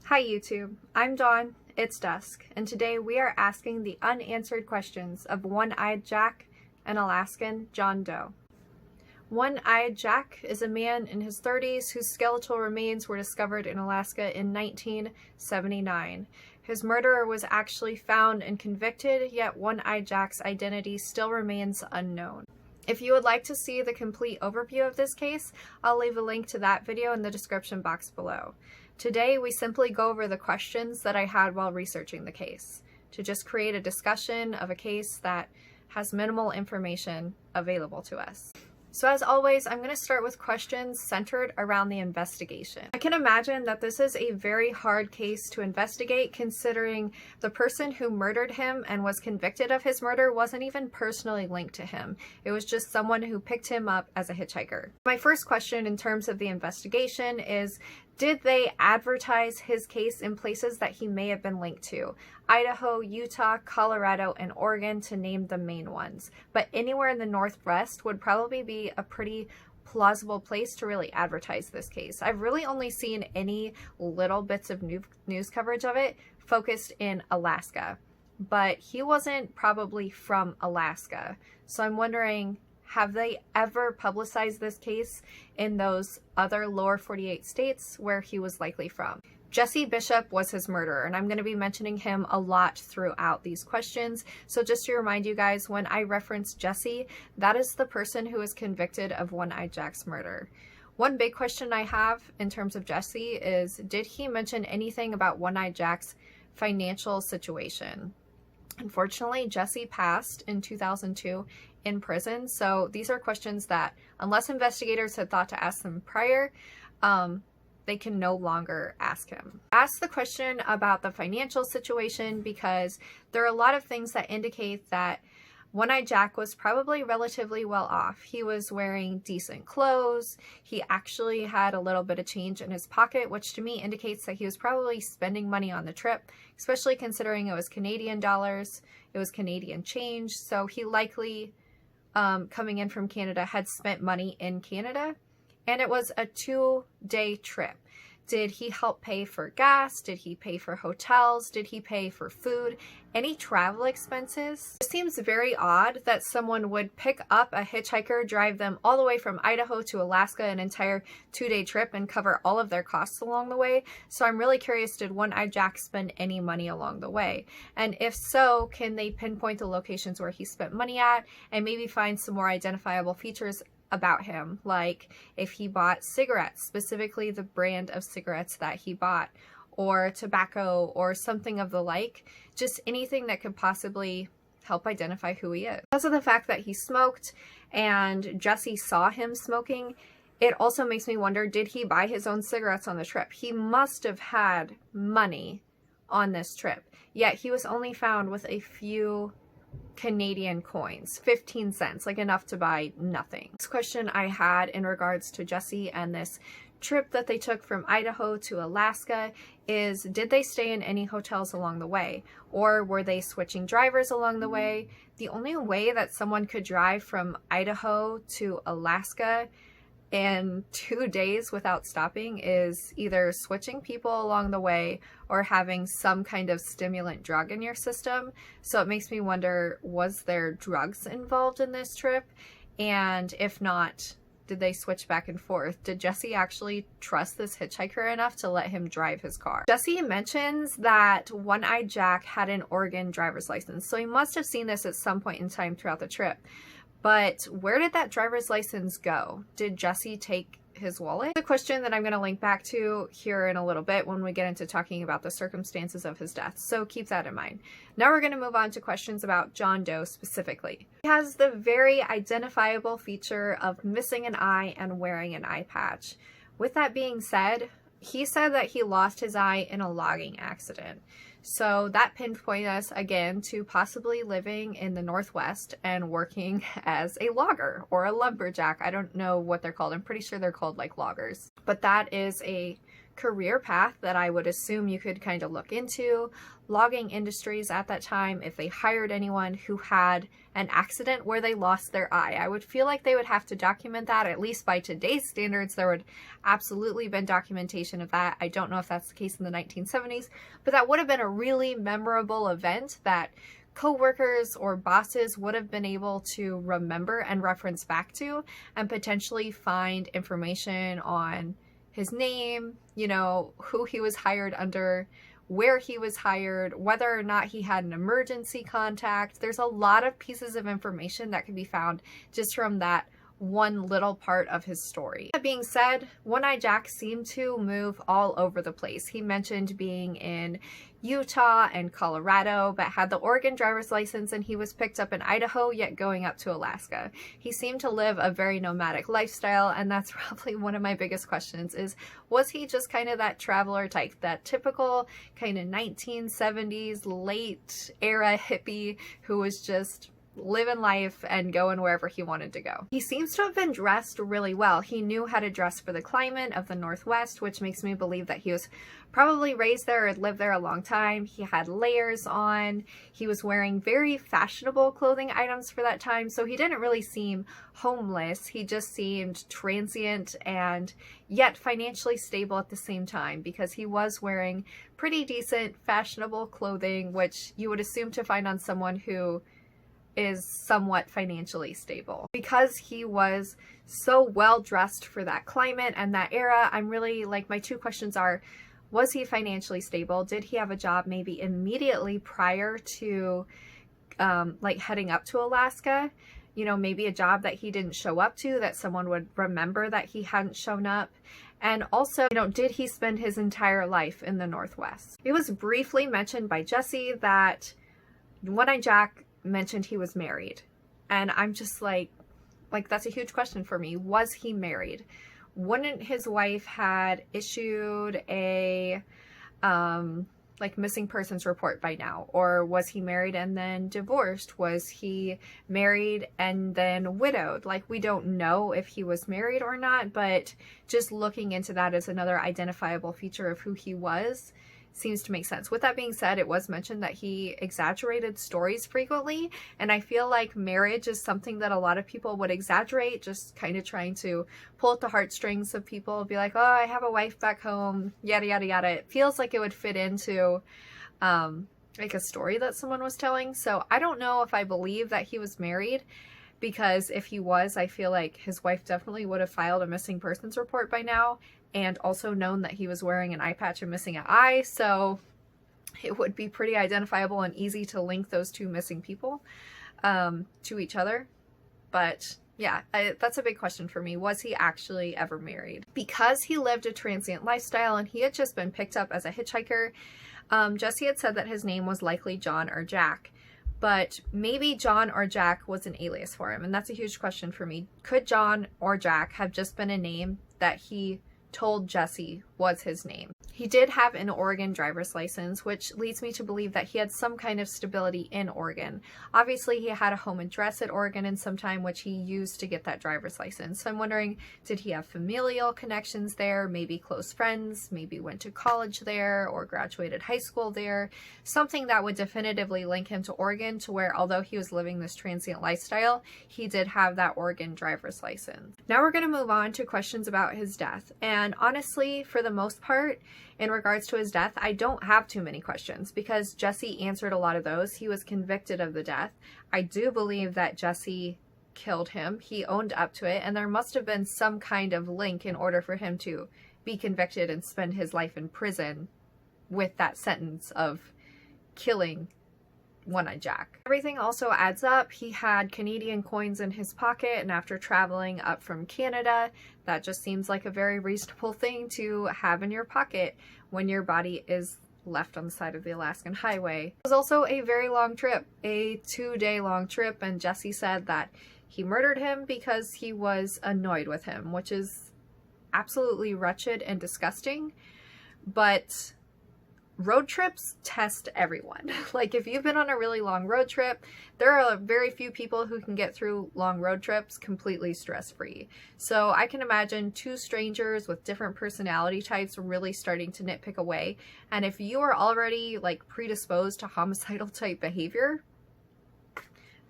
Hi YouTube, I'm Dawn, it's dusk, and today we are asking the unanswered questions of One-Eyed Jack and Alaskan John Doe. One-Eyed Jack is a man in his 30s whose skeletal remains were discovered in Alaska in 1979. His murderer was actually found and convicted, yet One-Eyed Jack's identity still remains unknown. If you would like to see the complete overview of this case, I'll leave a link to that video in the description box below. Today, we simply go over the questions that I had while researching the case, to just create a discussion of a case that has minimal information available to us. So as always, I'm going to start with questions centered around the investigation. I can imagine that this is a very hard case to investigate, considering the person who murdered him and was convicted of his murder wasn't even personally linked to him. It was just someone who picked him up as a hitchhiker. My first question in terms of the investigation is, did they advertise his case in places that he may have been linked to? Idaho, Utah, Colorado, and Oregon, to name the main ones. But anywhere in the Northwest would probably be a pretty plausible place to really advertise this case. I've really only seen any little bits of news coverage of it focused in Alaska. But he wasn't probably from Alaska. So I'm wondering, have they ever publicized this case in those other lower 48 states where he was likely from? Jesse Bishop was his murderer, and I'm going to be mentioning him a lot throughout these questions. So just to remind you guys, when I reference Jesse, that is the person who was convicted of One-Eyed Jack's murder. One big question I have in terms of Jesse is, did he mention anything about One-Eyed Jack's financial situation? Unfortunately, Jesse passed in 2002 in prison, so these are questions that, unless investigators had thought to ask them prior, they can no longer ask him. Ask the question about the financial situation because there are a lot of things that indicate that One-Eyed Jack was probably relatively well off. He was wearing decent clothes. He actually had a little bit of change in his pocket, which to me indicates that he was probably spending money on the trip, especially considering it was Canadian dollars, it was Canadian change. So he likely, coming in from Canada, had spent money in Canada. And it was a 2-day trip. Did he help pay for gas? Did he pay for hotels? Did he pay for food? Any travel expenses? It seems very odd that someone would pick up a hitchhiker, drive them all the way from Idaho to Alaska, an entire 2-day trip, and cover all of their costs along the way. So I'm really curious, did One-Eyed Jack spend any money along the way? And if so, can they pinpoint the locations where he spent money at and maybe find some more identifiable features about him, like if he bought cigarettes, specifically the brand of cigarettes that he bought, or tobacco, or something of the like, just anything that could possibly help identify who he is. Because of the fact that he smoked and Jesse saw him smoking, it also makes me wonder, did he buy his own cigarettes on the trip? He must have had money on this trip, yet he was only found with a few Canadian coins, 15 cents, like enough to buy nothing. This question I had in regards to Jesse and this trip that they took from Idaho to Alaska is, did they stay in any hotels along the way? Or were they switching drivers along the way? The only way that someone could drive from Idaho to Alaska in 2 days without stopping is either switching people along the way or having some kind of stimulant drug in your system. So it makes me wonder, was there drugs involved in this trip? And if not, did they switch back and forth? Did Jesse actually trust this hitchhiker enough to let him drive his car? Jesse mentions that One-Eyed Jack had an Oregon driver's license, so he must have seen this at some point in time throughout the trip. But where did that driver's license go? Did Jesse take his wallet? The question that I'm going to link back to here in a little bit when we get into talking about the circumstances of his death, so keep that in mind. Now we're going to move on to questions about John Doe specifically. He has the very identifiable feature of missing an eye and wearing an eye patch. With that being said, he said that he lost his eye in a logging accident. So that pinpointed us again to possibly living in the Northwest and working as a logger or a lumberjack. I don't know what they're called. I'm pretty sure they're called like loggers. But that is a career path that I would assume you could kind of look into. Logging industries at that time, if they hired anyone who had an accident where they lost their eye, I would feel like they would have to document that. At least by today's standards, there would absolutely been documentation of that. I don't know if that's the case in the 1970s, but that would have been a really memorable event that coworkers or bosses would have been able to remember and reference back to, and potentially find information on his name, you know, who he was hired under, where he was hired, whether or not he had an emergency contact. There's a lot of pieces of information that can be found just from that one little part of his story. That being said, One-Eyed Jack seemed to move all over the place. He mentioned being in Utah and Colorado, but had the Oregon driver's license, and he was picked up in Idaho, yet going up to Alaska. He seemed to live a very nomadic lifestyle, and that's probably one of my biggest questions is, was he just kind of that traveler type, that typical kind of 1970s late era hippie who was just living life and going wherever he wanted to go? He seems to have been dressed really well. He knew how to dress for the climate of the Northwest, which makes me believe that he was probably raised there or lived there a long time. He had layers on. He was wearing very fashionable clothing items for that time, so he didn't really seem homeless. He just seemed transient and yet financially stable at the same time, because he was wearing pretty decent fashionable clothing, which you would assume to find on someone who is somewhat financially stable. Because he was so well dressed for that climate and that era, I'm really like, my two questions are, was he financially stable? Did he have a job maybe immediately prior to like heading up to Alaska? You know, maybe a job that he didn't show up to, that someone would remember that he hadn't shown up. And also, you know, did he spend his entire life in the Northwest? It was briefly mentioned by Jesse that One-Eyed Jack mentioned he was married, and I'm just like that's a huge question for me. Was he married? Wouldn't his wife had issued a like missing persons report by now? Or was he married and then divorced? Was he married and then widowed? Like, we don't know if he was married or not, but just looking into that as another identifiable feature of who he was seems to make sense. With that being said, it was mentioned that he exaggerated stories frequently, and I feel like marriage is something that a lot of people would exaggerate, just kind of trying to pull at the heartstrings of people, be like, oh, I have a wife back home, yada yada yada. It feels like it would fit into like a story that someone was telling. So I don't know if I believe that he was married, because if he was, I feel like his wife definitely would have filed a missing persons report by now, and also known that he was wearing an eye patch and missing an eye, so it would be pretty identifiable and easy to link those two missing people to each other. But yeah, that's a big question for me. Was he actually ever married? Because he lived a transient lifestyle and he had just been picked up as a hitchhiker, Jesse had said that his name was likely John or Jack. But maybe John or Jack was an alias for him, and that's a huge question for me. Could John or Jack have just been a name that he told Jesse was his name? He did have an Oregon driver's license, which leads me to believe that he had some kind of stability in Oregon. Obviously, he had a home address at Oregon in some time, which he used to get that driver's license. So I'm wondering, did he have familial connections there? Maybe close friends? Maybe went to college there or graduated high school there? Something that would definitively link him to Oregon, to where although he was living this transient lifestyle, he did have that Oregon driver's license. Now we're going to move on to questions about his death. And honestly, for the most part, in regards to his death, I don't have too many questions, because Jesse answered a lot of those. He was convicted of the death. I do believe that Jesse killed him. He owned up to it, and there must have been some kind of link in order for him to be convicted and spend his life in prison with that sentence of killing One-Eyed Jack. Everything also adds up. He had Canadian coins in his pocket, and after traveling up from Canada, that just seems like a very reasonable thing to have in your pocket when your body is left on the side of the Alaskan highway. It was also a very long trip, a 2-day long trip, and Jesse said that he murdered him because he was annoyed with him, which is absolutely wretched and disgusting. But road trips test everyone. Like if you've been on a really long road trip, there are very few people who can get through long road trips completely stress-free. So I can imagine two strangers with different personality types really starting to nitpick away. And if you are already like predisposed to homicidal type behavior,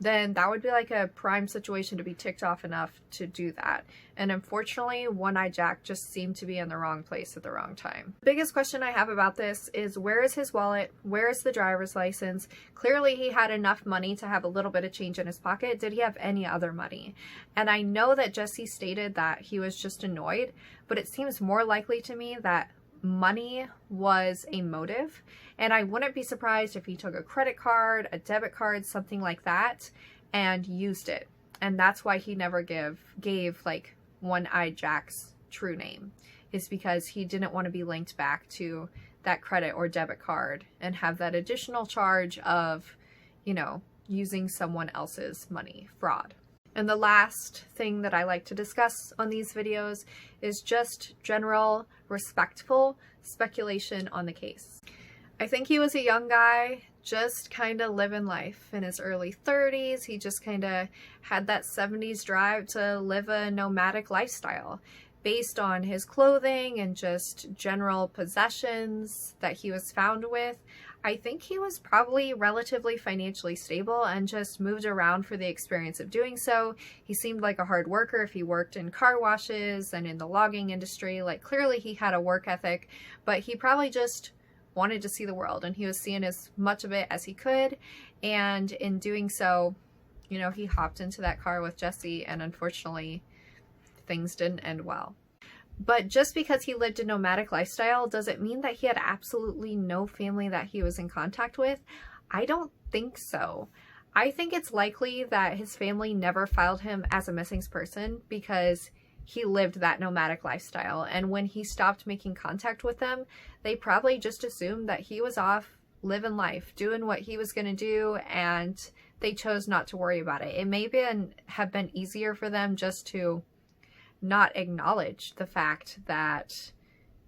then that would be like a prime situation to be ticked off enough to do that. And unfortunately, One-Eyed Jack just seemed to be in the wrong place at the wrong time. The biggest question I have about this is, where is his wallet? Where is the driver's license? Clearly he had enough money to have a little bit of change in his pocket. Did he have any other money? And I know that Jesse stated that he was just annoyed, but it seems more likely to me that money was a motive, and I wouldn't be surprised if he took a credit card, a debit card, something like that, and used it. And that's why he never gave like One-Eyed Jack's true name, is because he didn't want to be linked back to that credit or debit card and have that additional charge of, you know, using someone else's money, fraud. And the last thing that I like to discuss on these videos is just general, respectful speculation on the case. I think he was a young guy, just kind of living life in his early 30s. He just kind of had that 70s drive to live a nomadic lifestyle based on his clothing and just general possessions that he was found with. I think he was probably relatively financially stable and just moved around for the experience of doing so. He seemed like a hard worker if he worked in car washes and in the logging industry. Like clearly he had a work ethic, but he probably just wanted to see the world and he was seeing as much of it as he could. And in doing so, you know, he hopped into that car with Jesse, and unfortunately things didn't end well. But just because he lived a nomadic lifestyle doesn't mean that he had absolutely no family that he was in contact with. I don't think so. I think it's likely that his family never filed him as a missing person because he lived that nomadic lifestyle. And when he stopped making contact with them, they probably just assumed that he was off living life, doing what he was going to do, and they chose not to worry about it. It may have been easier for them just to not acknowledge the fact that,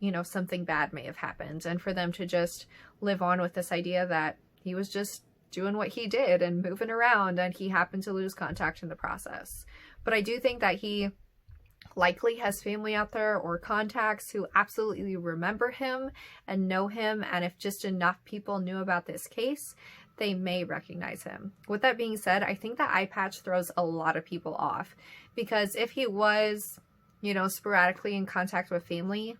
you know, something bad may have happened, and for them to just live on with this idea that he was just doing what he did and moving around and he happened to lose contact in the process. But I do think that he likely has family out there or contacts who absolutely remember him and know him, and if just enough people knew about this case, they may recognize him. With that being said, I think that eye patch throws a lot of people off, because if he was, you know, sporadically in contact with family,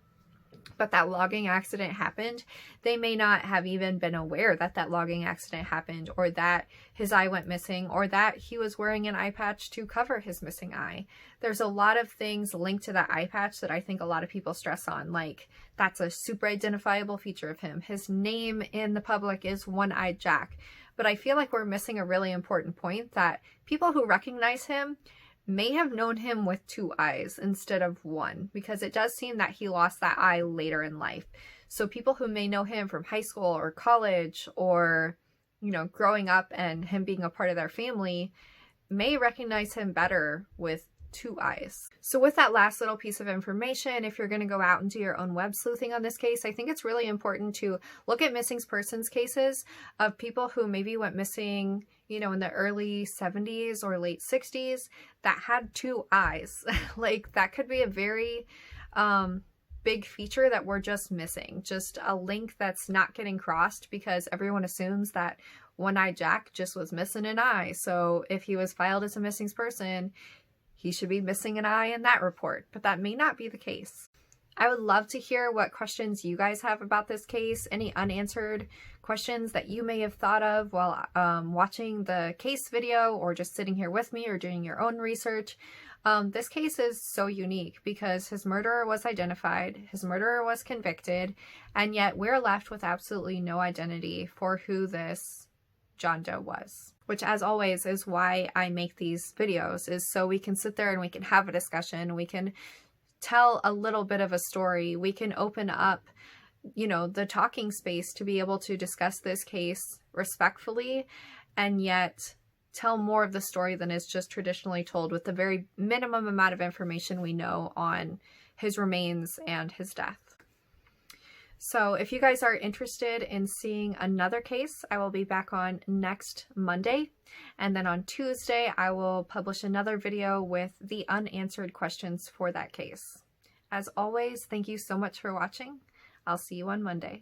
but that logging accident happened, they may not have even been aware that that logging accident happened, or that his eye went missing, or that he was wearing an eye patch to cover his missing eye. There's a lot of things linked to that eye patch that I think a lot of people stress on. Like, that's a super identifiable feature of him. His name in the public is One-Eyed Jack. But I feel like we're missing a really important point, that people who recognize him may have known him with two eyes instead of one, because it does seem that he lost that eye later in life. So people who may know him from high school or college, or, you know, growing up and him being a part of their family, may recognize him better with two eyes. So with that last little piece of information, if you're going to go out and do your own web sleuthing on this case, I think it's really important to look at missing persons cases of people who maybe went missing, you know, in the early 70s or late 60s that had two eyes. Like, that could be a very big feature that we're just missing. Just a link that's not getting crossed, because everyone assumes that One-Eyed Jack just was missing an eye. So if he was filed as a missing person, he should be missing an eye in that report, but that may not be the case. I would love to hear what questions you guys have about this case, any unanswered questions that you may have thought of while watching the case video, or just sitting here with me or doing your own research. This case is so unique because his murderer was identified, his murderer was convicted, and yet we're left with absolutely no identity for who this John Doe was. Which, as always, is why I make these videos, is so we can sit there and we can have a discussion, we can tell a little bit of a story, we can open up, you know, the talking space to be able to discuss this case respectfully, and yet tell more of the story than is just traditionally told, with the very minimum amount of information we know on his remains and his death. So if you guys are interested in seeing another case, I will be back on next Monday. And then on Tuesday, I will publish another video with the unanswered questions for that case. As always, thank you so much for watching. I'll see you on Monday.